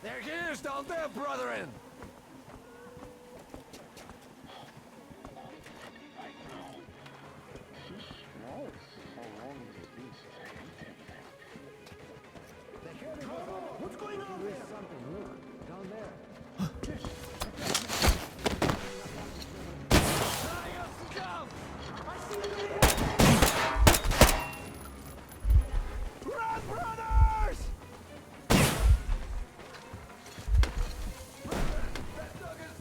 They're here down there, brethren! What's going on there? Something, look, down there. Run, brothers!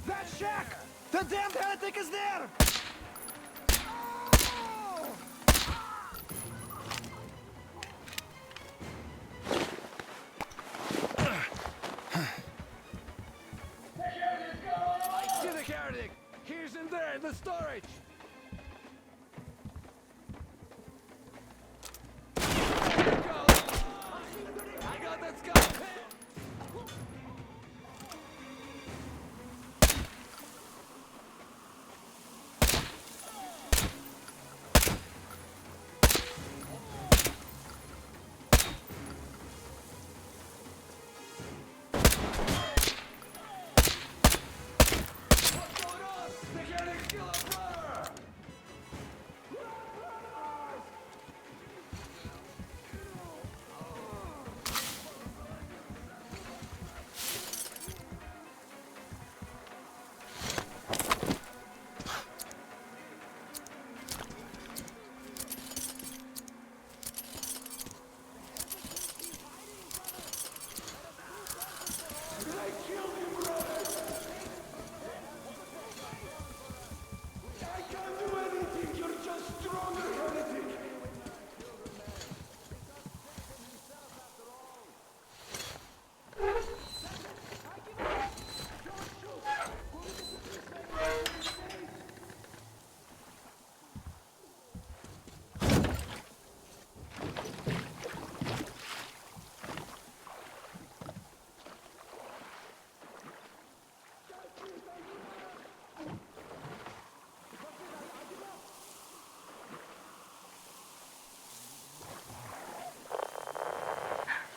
That shack! The damned heretic is there! I see the heretic! He's in there, in the storage! I got that skull!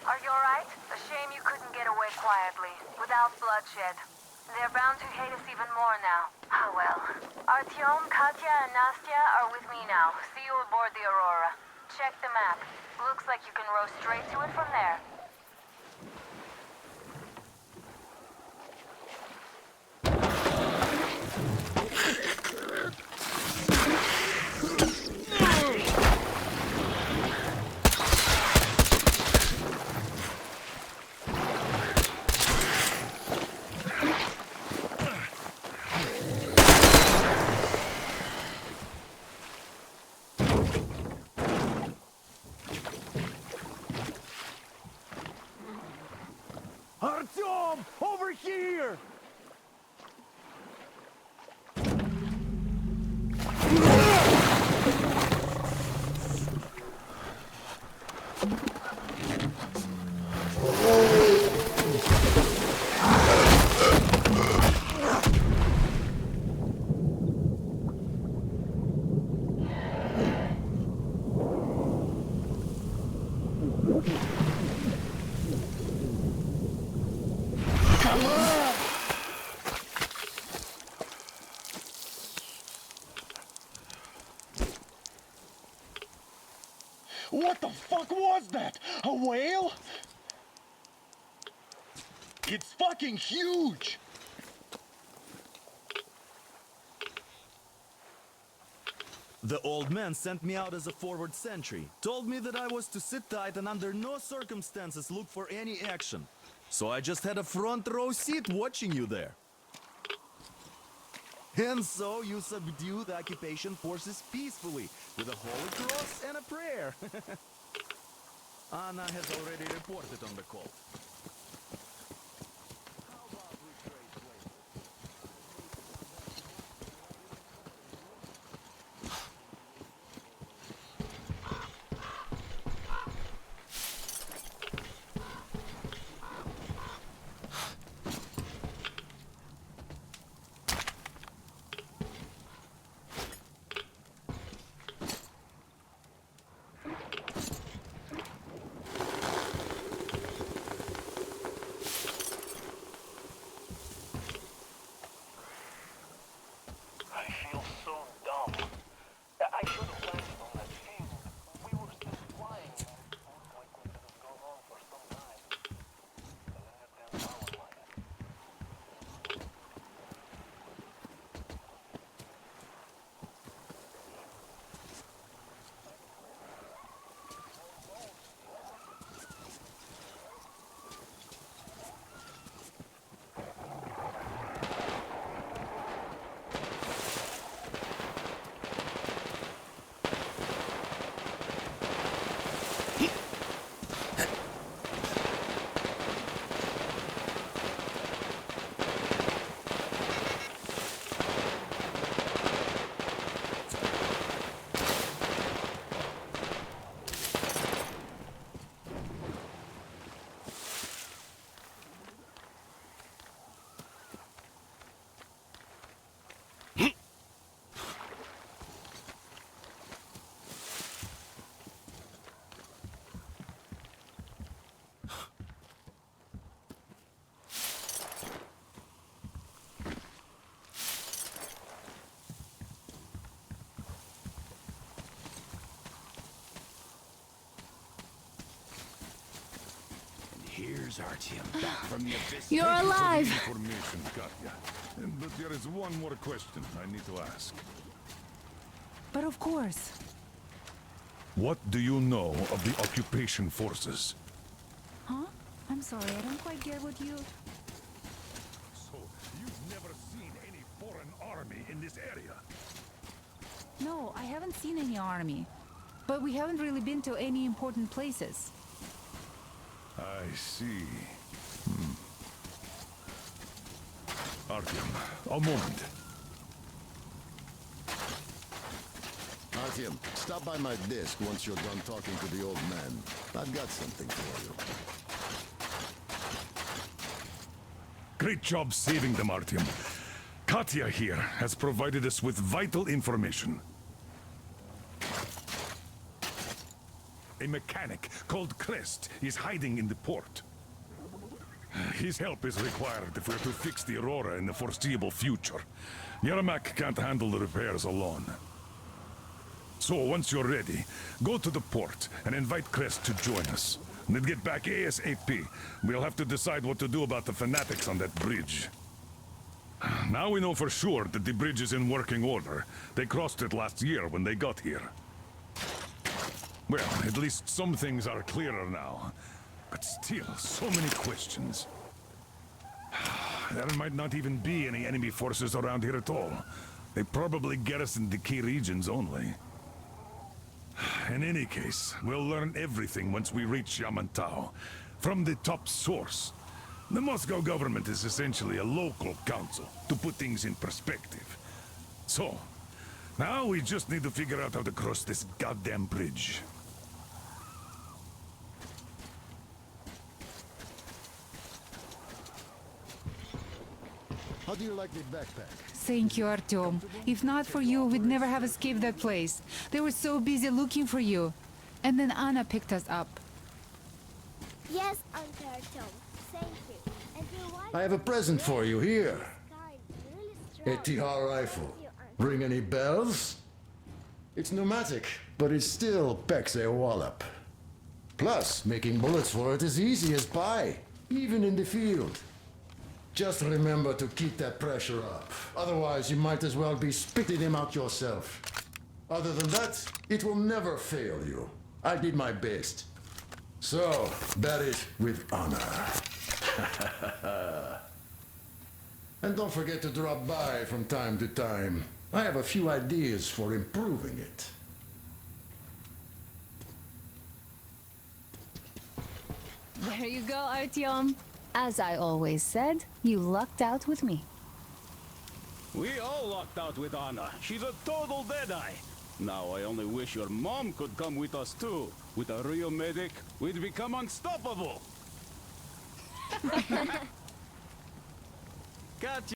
Are you alright? A shame you couldn't get away quietly, without bloodshed. They're bound to hate us even more now. Oh well. Artyom, Katya, and Nastya are with me now. See you aboard the Aurora. Check the map. Looks like you can row straight to it from there. Artyom! Over here! What the fuck was that? A whale? It's fucking huge! The old man sent me out as a forward sentry. Told me that I was to sit tight and under no circumstances look for any action. So I just had a front row seat watching you there. And so you subdue the occupation forces peacefully with a holy cross and a prayer. Anna has already reported on the cult. Here's Artyom back from the abyss. You're Thank you for the alive. information, Katya. But there is one more question I need to ask. But of course. What do you know of the occupation forces? Huh? I'm sorry, I don't quite get what you... So, you've never seen any foreign army in this area? No, I haven't seen any army. But we haven't really been to any important places. I see. Artyom, a moment. Artyom, stop by my desk once you're done talking to the old man. I've got something for you. Great job saving them, Artyom. Katya here has provided us with vital information. A mechanic called Crest is hiding in the port. His help is required if we're to fix the Aurora in the foreseeable future. Yermak can't handle the repairs alone. So, once you're ready, go to the port and invite Crest to join us. And then get back ASAP. We'll have to decide what to do about the fanatics on that bridge. Now we know for sure that the bridge is in working order. They crossed it last year when they got here. Well, at least some things are clearer now. But still, so many questions. There might not even be any enemy forces around here at all. They probably garrison the key regions only. In any case, we'll learn everything once we reach Yamantau. From the top source. The Moscow government is essentially a local council, to put things in perspective. So, now we just need to figure out how to cross this goddamn bridge. How do you like the backpack? Thank you, Artyom. If not for you, we'd never have escaped that place. They were so busy looking for you. And then Anna picked us up. Yes, Uncle Artyom. Thank you. And your wife... I have a present for you here. Really A TR rifle. Ring any bells? It's pneumatic, but it still packs a wallop. Plus, making bullets for it is easy as pie, even in the field. Just remember to keep that pressure up. Otherwise, you might as well be spitting him out yourself. Other than that, it will never fail you. I did my best. So, bear it with honor. And don't forget to drop by from time to time. I have a few ideas for improving it. There you go, Artyom. As I always said, you lucked out with me. We all lucked out with Anna. She's a total deadeye. Now I only wish your mom could come with us too. With a real medic, we'd become unstoppable. Got you.